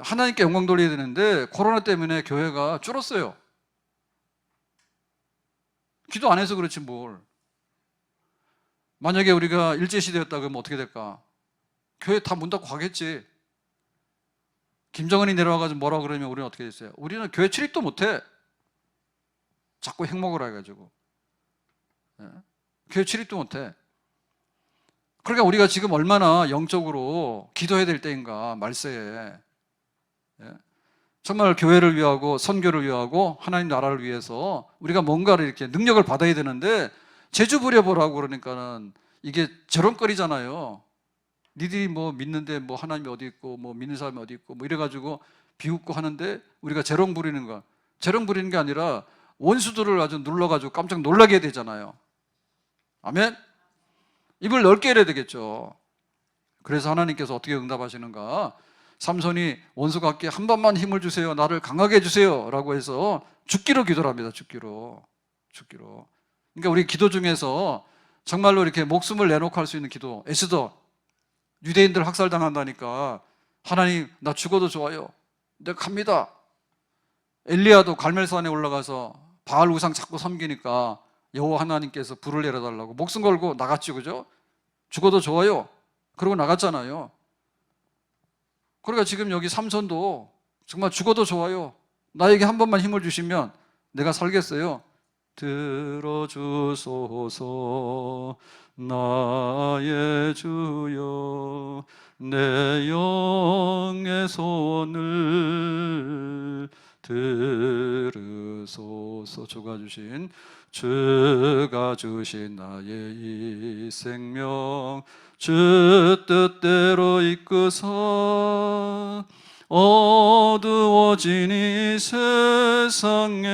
하나님께 영광 돌려야 되는데 코로나 때문에 교회가 줄었어요. 기도 안 해서 그렇지 뭘. 만약에 우리가 일제시대였다 그러면 어떻게 될까? 교회 다 문 닫고 가겠지. 김정은이 내려와가지고 뭐라 그러면 우리는 어떻게 됐어요? 우리는 교회 출입도 못해. 자꾸 핵먹으라 해가지고. 교회 출입도 못해. 그러니까 우리가 지금 얼마나 영적으로 기도해야 될 때인가, 말세에. 정말 교회를 위하고 선교를 위하고 하나님 나라를 위해서 우리가 뭔가를 이렇게 능력을 받아야 되는데 제주 부려보라고 그러니까는 이게 저런거리잖아요. 니들이 뭐 믿는데 뭐 하나님이 어디 있고 뭐 믿는 사람이 어디 있고 뭐 이래가지고 비웃고 하는데 우리가 재롱 부리는 거. 재롱 부리는 게 아니라 원수들을 아주 눌러가지고 깜짝 놀라게 해야 되잖아요. 아멘? 입을 넓게 해야 되겠죠. 그래서 하나님께서 어떻게 응답하시는가? 삼손이 원수 같게 한 번만 힘을 주세요. 나를 강하게 해주세요. 라고 해서 죽기로 기도를 합니다. 죽기로. 그러니까 우리 기도 중에서 정말로 이렇게 목숨을 내놓고 할 수 있는 기도. 에스더, 유대인들 학살당한다니까 하나님 나 죽어도 좋아요. 내가 갑니다. 엘리야도 갈멜산에 올라가서 바알 우상 자꾸 섬기니까 여호와 하나님께서 불을 내려달라고 목숨 걸고 나갔죠. 그죠? 죽어도 좋아요. 그러고 나갔잖아요. 그러니까 지금 여기 삼손도 정말 죽어도 좋아요. 나에게 한 번만 힘을 주시면 내가 살겠어요. 들어주소서 나의 주여 내 영의 손을 들으소서. 주가 주신 나의 이 생명 주 뜻대로 이끄사 어두워진 이 세상에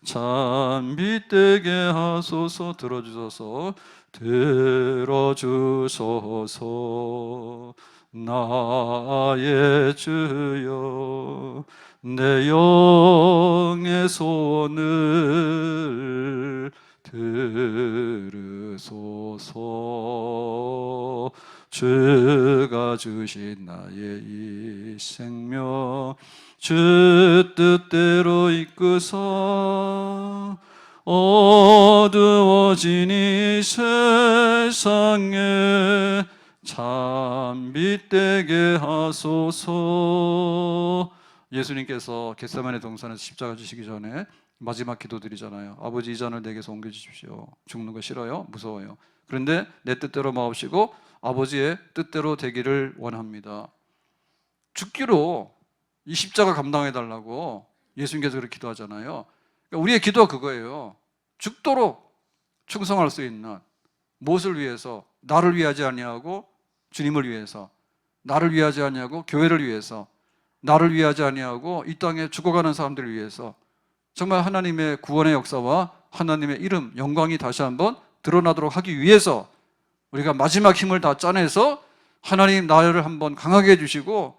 찬빛 되게 하소서. 들어주소서 나의 주여 내 영의 손을 들으소서. 주가 주신 나의 이 생명 주 뜻대로 이끄사 어두워진 이 세상에 찬빛 되게 하소서. 예수님께서 겟세마네 동산에서 십자가 지시기 전에 마지막 기도 드리잖아요. 아버지 이 잔을 내게서 옮겨주십시오. 죽는 거 싫어요? 무서워요. 그런데 내 뜻대로 마옵시고 아버지의 뜻대로 되기를 원합니다. 죽기로 이 십자가 감당해달라고 예수님께서 그렇게 기도하잖아요. 그러니까 우리의 기도가 그거예요. 죽도록 충성할 수 있는, 무엇을 위해서? 나를 위하지 아니하고 주님을 위해서, 나를 위하지 아니하고 교회를 위해서, 나를 위하지 아니하고 이 땅에 죽어가는 사람들을 위해서 정말 하나님의 구원의 역사와 하나님의 이름, 영광이 다시 한번 드러나도록 하기 위해서 우리가 마지막 힘을 다 짜내서 하나님 나를 한번 강하게 해주시고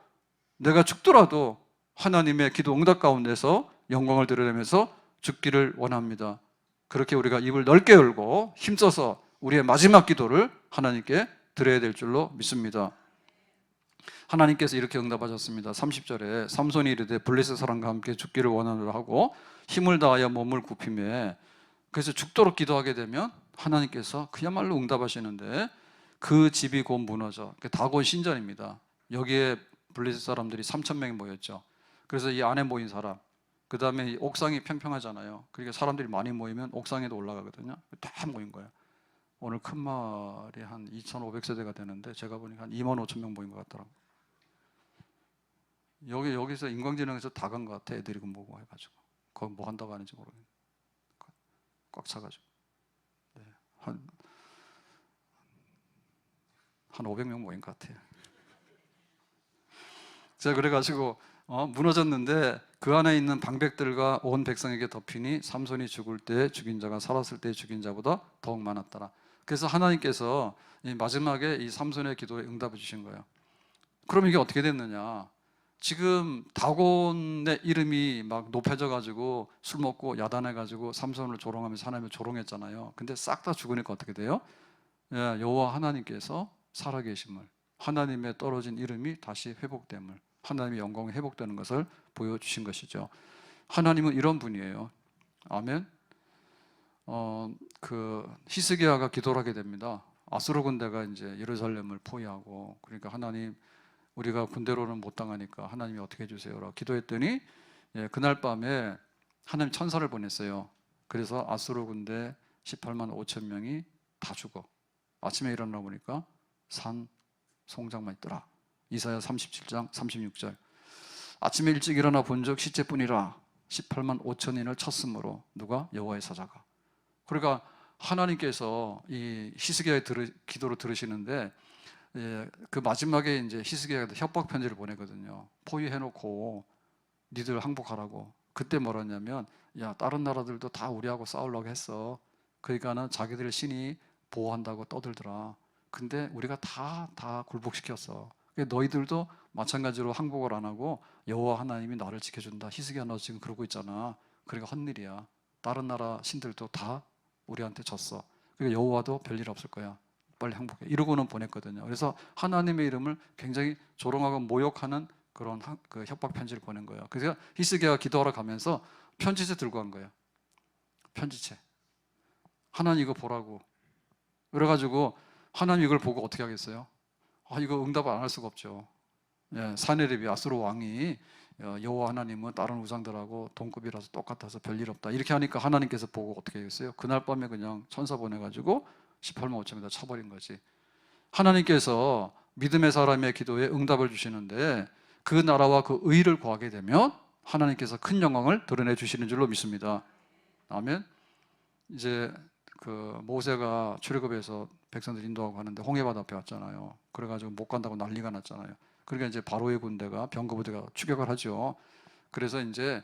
내가 죽더라도 하나님의 기도 응답 가운데서 영광을 드러내면서 죽기를 원합니다. 그렇게 우리가 입을 넓게 열고 힘써서 우리의 마지막 기도를 하나님께 드려야 될 줄로 믿습니다. 하나님께서 이렇게 응답하셨습니다. 30절에 삼손이 이르되 블레셋 사람과 함께 죽기를 원하노라 하고 힘을 다하여 몸을 굽히매. 그래서 죽도록 기도하게 되면 하나님께서 그야말로 응답하시는데 그 집이 곧 무너져. 다곤 신전입니다. 여기에 블레셋 사람들이 3,000명이 모였죠. 그래서 이 안에 모인 사람, 그 다음에 옥상이 평평하잖아요. 그러니까 사람들이 많이 모이면 옥상에도 올라가거든요. 다 모인 거예요. 오늘 큰 말이 한 2,500세대가 되는데 제가 보니까 한 25,000명 모인 것 같더라고요. 여기서 인공지능에서 다 간 것 같아. 애들이 보고 해가지고 거기 뭐 한다고 하는지 모르겠는데 꽉 차가지고. 네, 한 500명 모인 것 같아요. 자, 그래가지고 무너졌는데 그 안에 있는 방백들과 온 백성에게 덮이니 삼손이 죽을 때 죽인 자가 살았을 때 죽인 자보다 더욱 많았더라. 그래서 하나님께서 마지막에 이 삼손의 기도에 응답해 주신 거예요. 그럼 이게 어떻게 됐느냐? 지금 다곤의 이름이 막 높여져 가지고 술 먹고 야단해 가지고 삼손을 조롱하면서 하나님을 조롱했잖아요. 근데 싹 다 죽으니까 어떻게 돼요? 여호와 하나님께서 살아계심을, 하나님의 떨어진 이름이 다시 회복됨을, 하나님의 영광이 회복되는 것을 보여주신 것이죠. 하나님은 이런 분이에요. 아멘. 그 히스기야가 기도를 하게 됩니다. 아수르 군대가 이제 예루살렘을 포위하고, 그러니까 하나님, 우리가 군대로는 못 당하니까 하나님이 어떻게 해주세요라고 기도했더니 그날 밤에 하나님 천사를 보냈어요. 그래서 아수르 군대 18만 5천 명이 다 죽어. 아침에 일어나 보니까 산 송장만 있더라. 이사야 37장 36절. 아침에 일찍 일어나 본즉 시체뿐이라 18만 5천인을 쳤으므로 누가? 여호와의 사자가. 그러니까 하나님께서 이 히스기야의 기도를 들으시는데 그 마지막에 이제 히스기야가 협박 편지를 보내거든요. 포위해놓고 니들 항복하라고. 그때 뭐라냐면 야, 다른 나라들도 다 우리하고 싸우려고 했어. 그러니까는 자기들 신이 보호한다고 떠들더라. 근데 우리가 다 굴복시켰어. 너희들도 마찬가지로 항복을 안 하고 여호와 하나님이 나를 지켜준다. 히스기야 너 지금 그러고 있잖아. 그러니까 헛일이야. 다른 나라 신들도 다 우리한테 졌어. 그러니까 여호와도 별일 없을 거야. 빨리 항복해. 이러고는 보냈거든요. 그래서 하나님의 이름을 굉장히 조롱하고 모욕하는 그런 그 협박 편지를 보낸 거예요. 그래서 히스기야가 기도하러 가면서 편지체 들고 간 거예요. 편지체. 하나님 이거 보라고. 그래가지고 하나님 이걸 보고 어떻게 하겠어요? 이거 응답을 안 할 수가 없죠. 사네립이 아수르 왕이 여호와 하나님은 다른 우상들하고 동급이라서 똑같아서 별일 없다 이렇게 하니까 하나님께서 보고 어떻게 하겠어요? 그날 밤에 그냥 천사 보내가지고 18만 5천에다 쳐버린 거지. 하나님께서 믿음의 사람의 기도에 응답을 주시는데 그 나라와 그 의를 구하게 되면 하나님께서 큰 영광을 드러내 주시는 줄로 믿습니다. 아멘. 이제 그 모세가 출애굽해서 백성들 인도하고 하는데 홍해바다 앞에 왔잖아요. 그래가지고 못 간다고 난리가 났잖아요. 그러니까 이제 바로의 군대가 병거 부대가 추격을 하죠. 그래서 이제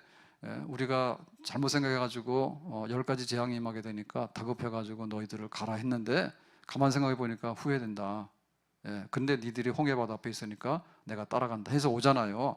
우리가 잘못 생각해가지고 10가지 재앙이 임하게 되니까 다급해가지고 너희들을 가라 했는데 가만 생각해 보니까 후회된다. 근데 니들이 홍해바다 앞에 있으니까 내가 따라간다 해서 오잖아요.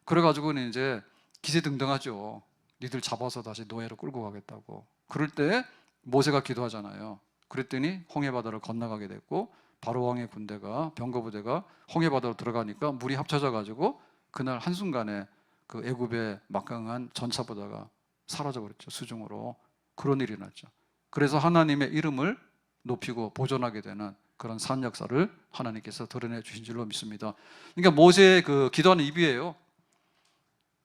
그래가지고는 이제 기세등등하죠. 니들 잡아서 다시 노예로 끌고 가겠다고. 그럴 때 모세가 기도하잖아요. 그랬더니 홍해바다를 건너가게 됐고 바로 왕의 군대가 병거 부대가 홍해바다로 들어가니까 물이 합쳐져 가지고 그날 한순간에 그 애굽의 막강한 전차보다가 사라져 버렸죠. 수중으로. 그런 일이 났죠. 그래서 하나님의 이름을 높이고 보존하게 되는 그런 산 역사를 하나님께서 드러내 주신 줄로 믿습니다. 그러니까 모세의 그 기도하는 입이에요.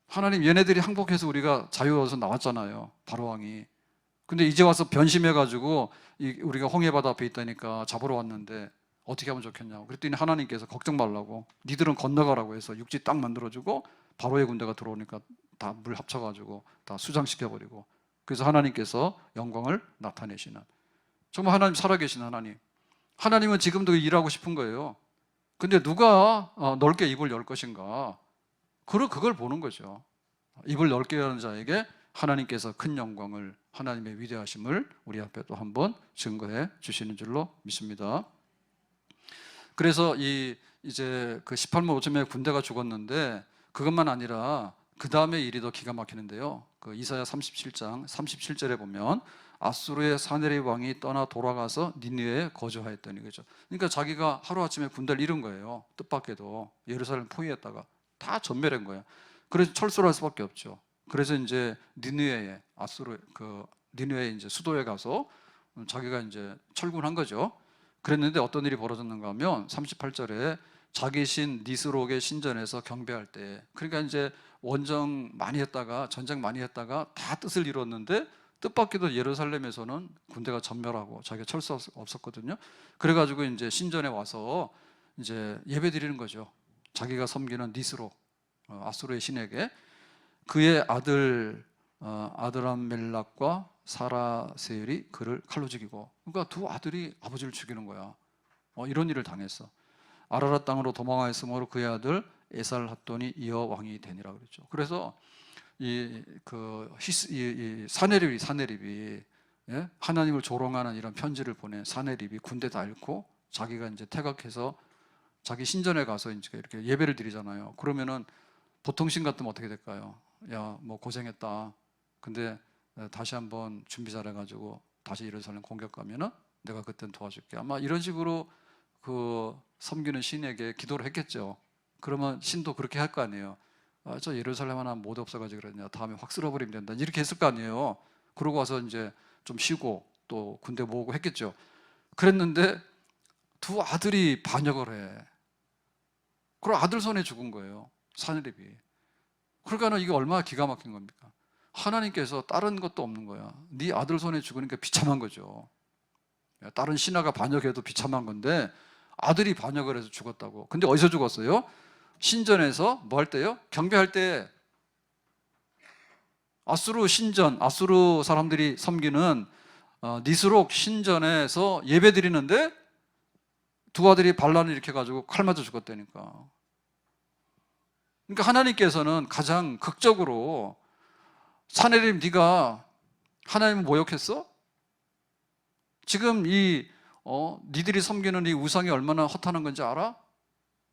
하나님 얘네들이 항복해서 우리가 자유로워서 나왔잖아요. 바로 왕이. 근데 이제 와서 변심해가지고 우리가 홍해바다 앞에 있다니까 잡으러 왔는데 어떻게 하면 좋겠냐고. 그랬더니 하나님께서 걱정 말라고 니들은 건너가라고 해서 육지 딱 만들어주고 바로의 군대가 들어오니까 다 물 합쳐가지고 다 수장시켜버리고 그래서 하나님께서 영광을 나타내시는 정말 하나님 살아계신 하나님. 하나님은 지금도 일하고 싶은 거예요. 근데 누가 넓게 입을 열 것인가. 그걸 보는 거죠. 입을 넓게 여는 자에게 하나님께서 큰 영광을 하나님의 위대하심을 우리 앞에 또 한번 증거해 주시는 줄로 믿습니다. 그래서 이제 그 18만 5천 명의 군대가 죽었는데 그것만 아니라 그 다음에 일이 더 기가 막히는데요. 그 이사야 37장 37절에 보면 아수르의 사네립 왕이 떠나 돌아가서 니느웨에 거주하였더니 그죠. 그러니까 자기가 하루아침에 군대를 잃은 거예요. 뜻밖에도 예루살렘 포위했다가 다 전멸한 거예요. 그래서 철수를 할 수밖에 없죠. 그래서 이제 니느웨에 아수르 그 니느웨 이제 수도에 가서 자기가 이제 철군한 거죠. 그랬는데 어떤 일이 벌어졌는가 하면 38절에 자기 신 니스록의 신전에서 경배할 때, 그러니까 이제 원정 많이 했다가 전쟁 많이 했다가 다 뜻을 이뤘는데 뜻밖에도 예루살렘에서는 군대가 전멸하고 자기가 철수 없었거든요. 그래가지고 이제 신전에 와서 이제 예배 드리는 거죠. 자기가 섬기는 니스록, 아수르의 신에게. 그의 아들 아드람멜락과 사라세엘이 그를 칼로 죽이고, 그러니까 두 아들이 아버지를 죽이는 거야. 이런 일을 당했어. 아라랏 땅으로 도망하였으므로 그의 아들 에살핫돈이 이어 왕이 되니라 그랬죠. 그래서 이 사네립이 예? 하나님을 조롱하는 이런 편지를 보낸 사네립이 군대 다 잃고 자기가 이제 퇴각해서 자기 신전에 가서 이제 이렇게 예배를 드리잖아요. 그러면은 보통 신 같으면 어떻게 될까요? 야, 뭐 고생했다. 근데 다시 한번 준비 잘해가지고 다시 예루살렘 공격 가면은 내가 그땐 도와줄게. 아마 이런 식으로 그 섬기는 신에게 기도를 했겠죠. 그러면 신도 그렇게 할 거 아니에요. 저 예루살렘 하나 못 없어가지고 그러냐. 다음에 확 쓸어버리면 된다. 이렇게 했을 거 아니에요. 그러고 와서 이제 좀 쉬고 또 군대 모으고 했겠죠. 그랬는데 두 아들이 반역을 해. 그럼 아들 손에 죽은 거예요. 사네립이. 그러니까 이게 얼마나 기가 막힌 겁니까? 하나님께서 다른 것도 없는 거야. 네 아들 손에 죽으니까 비참한 거죠. 다른 신하가 반역해도 비참한 건데 아들이 반역을 해서 죽었다고. 근데 어디서 죽었어요? 신전에서 뭐 할 때요? 경배할 때. 아수르 신전, 아수르 사람들이 섬기는 니스록 신전에서 예배 드리는데 두 아들이 반란을 일으켜가지고 칼 맞아 죽었다니까. 그러니까 하나님께서는 가장 극적으로 사내림, 네가 하나님을 모욕했어? 지금 니들이 섬기는 이 우상이 얼마나 허탄한 건지 알아?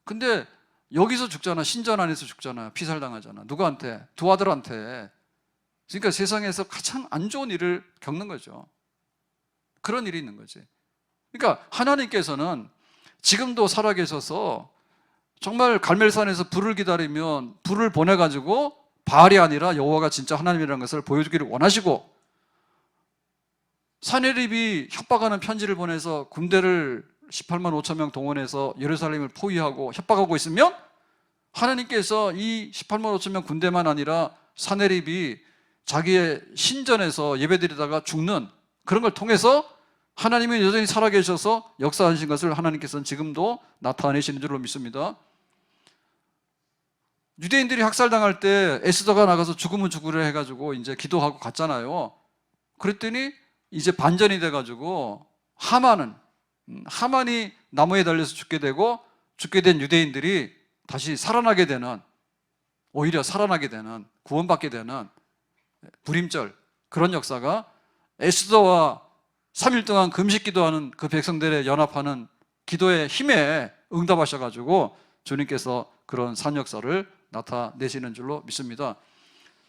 근데 여기서 죽잖아. 신전 안에서 죽잖아. 피살당하잖아. 누구한테? 두 아들한테. 그러니까 세상에서 가장 안 좋은 일을 겪는 거죠. 그런 일이 있는 거지. 그러니까 하나님께서는 지금도 살아계셔서 정말 갈멜산에서 불을 기다리면 불을 보내가지고 바알이 아니라 여호와가 진짜 하나님이라는 것을 보여주기를 원하시고, 사네립이 협박하는 편지를 보내서 군대를 18만 5천 명 동원해서 예루살렘을 포위하고 협박하고 있으면 하나님께서 이 18만 5천 명 군대만 아니라 사네립이 자기의 신전에서 예배드리다가 죽는 그런 걸 통해서 하나님이 여전히 살아계셔서 역사하신 것을 하나님께서는 지금도 나타내시는 줄로 믿습니다. 유대인들이 학살당할 때 에스더가 나가서 죽으면 죽으려 해가지고 이제 기도하고 갔잖아요. 그랬더니 이제 반전이 돼가지고 하만이 나무에 달려서 죽게 되고, 죽게 된 유대인들이 다시 살아나게 되는, 오히려 살아나게 되는, 구원받게 되는 불임절, 그런 역사가 에스더와 3일 동안 금식 기도하는 그 백성들의 연합하는 기도의 힘에 응답하셔가지고 주님께서 그런 산역사를 나타내시는 줄로 믿습니다.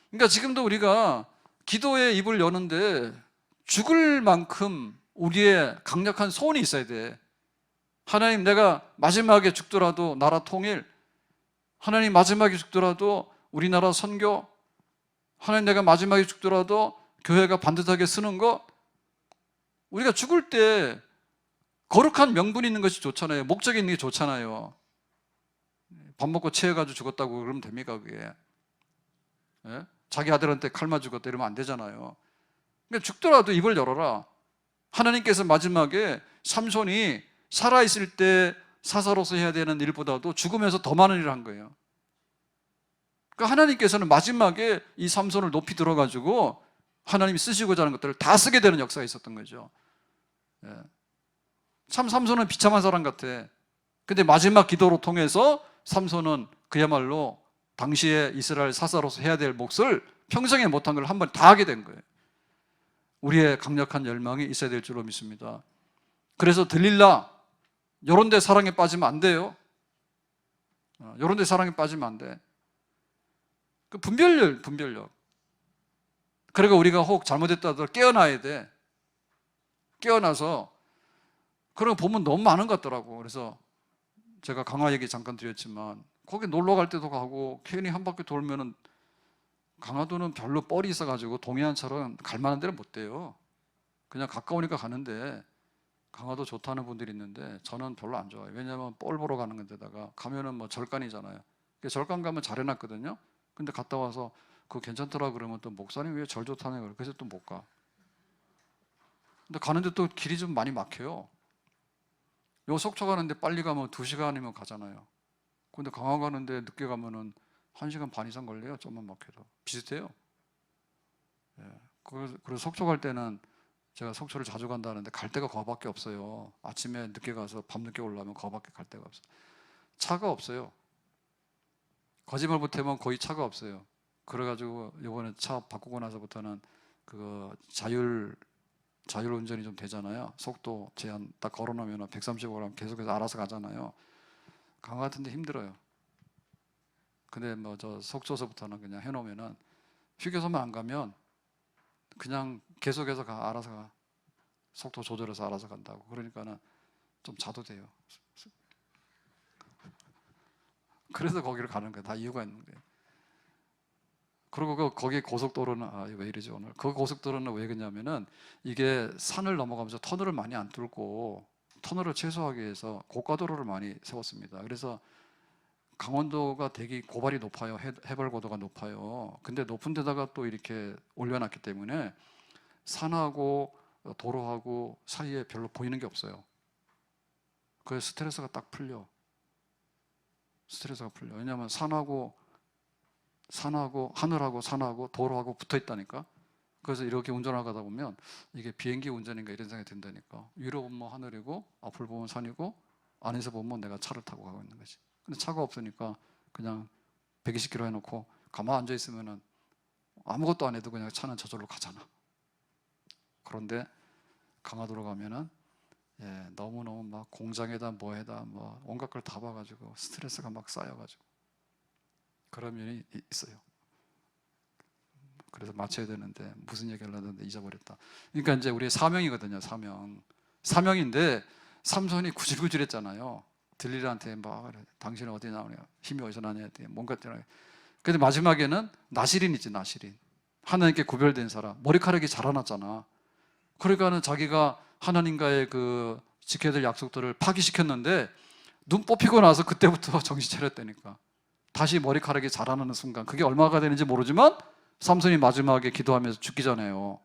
그러니까 지금도 우리가 기도의 입을 여는데 죽을 만큼 우리의 강력한 소원이 있어야 돼. 하나님, 내가 마지막에 죽더라도 나라 통일, 하나님 마지막에 죽더라도 우리나라 선교, 하나님 내가 마지막에 죽더라도 교회가 반듯하게 쓰는 것. 우리가 죽을 때 거룩한 명분이 있는 것이 좋잖아요. 목적이 있는 게 좋잖아요. 밥 먹고 체해가지고 죽었다고 그러면 됩니까 그게? 예? 자기 아들한테 칼 맞아 죽었다 이러면 안 되잖아요. 그러니까 죽더라도 입을 열어라. 하나님께서 마지막에 삼손이 살아있을 때 사사로서 해야 되는 일보다도 죽으면서 더 많은 일을 한 거예요. 그러니까 하나님께서는 마지막에 이 삼손을 높이 들어가지고 하나님이 쓰시고자 하는 것들을 다 쓰게 되는 역사가 있었던 거죠. 예. 참 삼손은 비참한 사람 같아. 근데 마지막 기도로 통해서 삼손은 그야말로 당시에 이스라엘 사사로서 해야 될 몫을 평생에 못한 걸 한 번 다 하게 된 거예요. 우리의 강력한 열망이 있어야 될 줄로 믿습니다. 그래서 들릴라, 요런 데 사랑에 빠지면 안 돼요. 요런 데 사랑에 빠지면 안 돼. 그 분별력. 그러니까 우리가 혹 잘못했다 하더라도 깨어나야 돼. 깨어나서, 그런 거 보면 너무 많은 것 같더라고. 그래서 제가 강화 얘기 잠깐 드렸지만 거기 놀러 갈 때도 가고 괜히 한 바퀴 돌면은, 강화도는 별로 뻘이 있어가지고 동해안처럼 갈 만한 데는 못 돼요. 그냥 가까우니까 가는데, 강화도 좋다는 분들이 있는데 저는 별로 안 좋아요. 왜냐하면 볼 보러 가는 건데다가 가면은 뭐 절간이잖아요. 절간 가면 잘 해놨거든요. 근데 갔다 와서 그거 괜찮더라 그러면 또 목사님 왜 절 좋다는 거예요. 그래서 또 못 가. 근데 가는데 또 길이 좀 많이 막혀요. 요 속초 가는데 빨리 가면 2시간이면 가잖아요. 근데 강화 가는데 늦게 가면은 1시간 반 이상 걸려요. 좀만 막혀도. 비슷해요. 예. 그래서 속초 갈 때는, 제가 속초를 자주 간다는데 갈 데가 거밖에 없어요. 아침에 늦게 가서 밤늦게 올라오면 거밖에 갈 데가 없어요. 차가 없어요. 거짓말 못하면 거의 차가 없어요. 그래가지고 이번에 차 바꾸고 나서부터는 그거 자율 운전이 좀 되잖아요. 속도 제한 딱 걸어놓으면 135km 계속해서 알아서 가잖아요. 강화 같은데 힘들어요. 근데 뭐 저 속초서부터는 그냥 해놓으면은 휴게소만 안 가면 그냥 계속해서 알아서 가. 속도 조절해서 알아서 간다고. 그러니까는 좀 자도 돼요. 그래서 거기를 가는 거예요. 다 이유가 있는 거예요. 그리고 거기 고속도로는, 왜 이러지 오늘? 그 고속도로는 왜 그러냐면은 이게 산을 넘어가면서 터널을 많이 안 뚫고 터널을 최소화하기 위해서 고가도로를 많이 세웠습니다. 그래서 강원도가 되게 고발이 높아요. 해발 고도가 높아요. 근데 높은 데다가 또 이렇게 올려놨기 때문에 산하고 도로하고 사이에 별로 보이는 게 없어요. 그래서 스트레스가 딱 풀려. 스트레스가 풀려. 왜냐하면 산하고 하늘하고 산하고 도로하고 붙어 있다니까. 그래서 이렇게 운전하다 보면 이게 비행기 운전인가 이런 생각이 든다니까. 위로 보면 하늘이고 앞을 보면 산이고 안에서 보면 내가 차를 타고 가고 있는 거지. 근데 차가 없으니까 그냥 120km 해놓고 가만 앉아 있으면은 아무것도 안 해도 그냥 차는 저절로 가잖아. 그런데 강화도로 가면은 너무너무 막 공장에다 뭐에다 뭐 온갖 걸 다 봐가지고 스트레스가 막 쌓여가지고 그런 면이 있어요. 그래서 맞춰야 되는데 무슨 얘기를 하는데 잊어버렸다. 그러니까 이제 우리의 사명이거든요. 사명인데 삼손이 구질구질했잖아요. 들릴한테 막 당신은 어디 나오냐, 힘이 어디서 나냐, 뭔가 때문에. 근데 마지막에는 나시린 있지, 나시린. 하나님께 구별된 사람, 머리카락이 자라났잖아. 그러니까는 자기가 하나님과의 그 지켜야 될 약속들을 파기시켰는데 눈 뽑히고 나서 그때부터 정신 차렸다니까. 다시 머리카락이 자라나는 순간, 그게 얼마가 되는지 모르지만 삼손이 마지막에 기도하면서 죽기 전에요.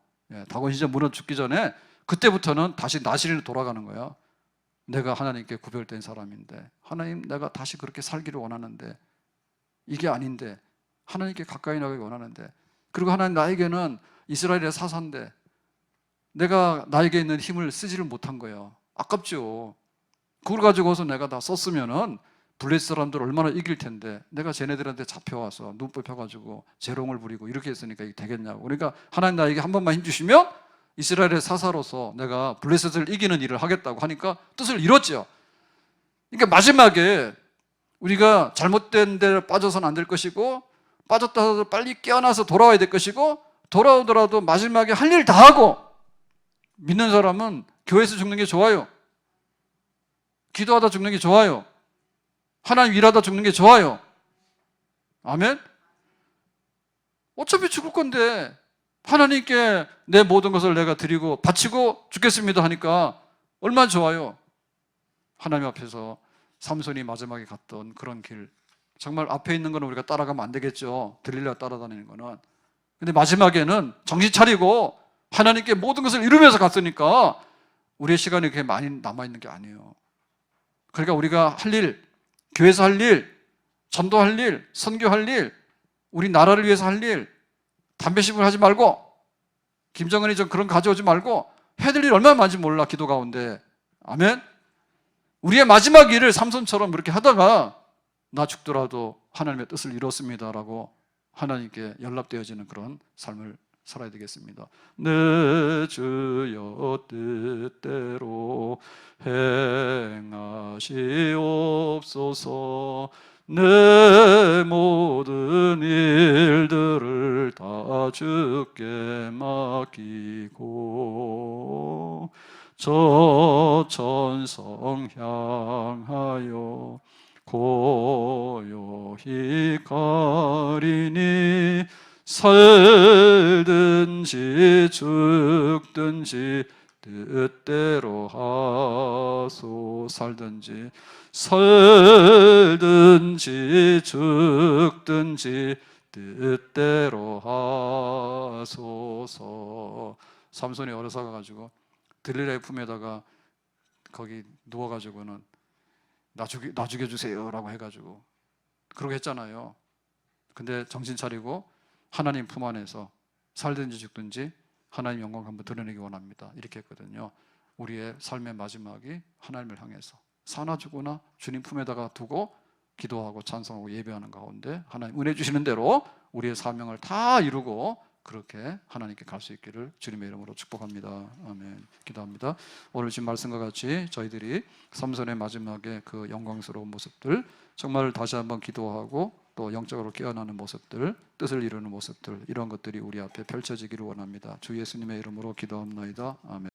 다곤 시절 무너 죽기 전에 그때부터는 다시 나시린으로 돌아가는 거야. 내가 하나님께 구별된 사람인데, 하나님 내가 다시 그렇게 살기를 원하는데 이게 아닌데, 하나님께 가까이 나가기 원하는데, 그리고 하나님 나에게는 이스라엘의 사사인데 내가 나에게 있는 힘을 쓰지를 못한 거예요. 아깝죠. 그걸 가지고서 내가 다 썼으면은 블레셋 사람들 얼마나 이길 텐데, 내가 쟤네들한테 잡혀와서 눈 뽑혀가지고 재롱을 부리고 이렇게 했으니까 이게 되겠냐고. 그러니까 하나님 나에게 한 번만 힘주시면 이스라엘의 사사로서 내가 블레셋을 이기는 일을 하겠다고 하니까 뜻을 이뤘죠. 그러니까 마지막에 우리가 잘못된 데를 빠져서는 안 될 것이고, 빠졌다 하더라도 빨리 깨어나서 돌아와야 될 것이고, 돌아오더라도 마지막에 할 일 다 하고, 믿는 사람은 교회에서 죽는 게 좋아요. 기도하다 죽는 게 좋아요. 하나님 일하다 죽는 게 좋아요. 아멘? 어차피 죽을 건데 하나님께 내 모든 것을 내가 드리고 바치고 죽겠습니다 하니까 얼마나 좋아요. 하나님 앞에서 삼손이 마지막에 갔던 그런 길, 정말 앞에 있는 거는 우리가 따라가면 안 되겠죠. 들릴라 따라다니는 거는. 근데 마지막에는 정신 차리고 하나님께 모든 것을 이루면서 갔으니까 우리의 시간이 그렇게 많이 남아있는 게 아니에요. 그러니까 우리가 할 일, 교회에서 할 일, 전도할 일, 선교할 일, 우리 나라를 위해서 할 일, 담배 씹을 하지 말고, 김정은이 좀 그런 거 가져오지 말고, 해야 될 일 얼마나 많은지 몰라, 기도 가운데. 아멘? 우리의 마지막 일을 삼손처럼 그렇게 하다가 나 죽더라도 하나님의 뜻을 이뤘습니다라고 하나님께 연락되어지는 그런 삶을 살아야 되겠습니다. 내 주여 뜻대로 행하시옵소서. 내 모든 일들을 다 주께 맡기고 저 천성 향하여 고요히 가리니 살든지 죽든지 뜻대로 하소. 살든지 죽든지 뜻대로 하소서. 삼손이 어려서 가가지고 들릴라의 품에다가 거기 누워가지고는 나 죽여주세요라고 해가지고 그러고 했잖아요. 근데 정신 차리고 하나님 품 안에서 살든지 죽든지 하나님 영광 한번 드러내기 원합니다. 이렇게 했거든요. 우리의 삶의 마지막이 하나님을 향해서 사나 죽으나 주님 품에다가 두고 기도하고 찬송하고 예배하는 가운데 하나님 은혜 주시는 대로 우리의 사명을 다 이루고 그렇게 하나님께 갈 수 있기를 주님의 이름으로 축복합니다. 아멘. 기도합니다. 오늘 지금 말씀과 같이 저희들이 삼손의 마지막에 그 영광스러운 모습들 정말 다시 한번 기도하고 또 영적으로 깨어나는 모습들, 뜻을 이루는 모습들, 이런 것들이 우리 앞에 펼쳐지기를 원합니다. 주 예수님의 이름으로 기도합니다. 아멘.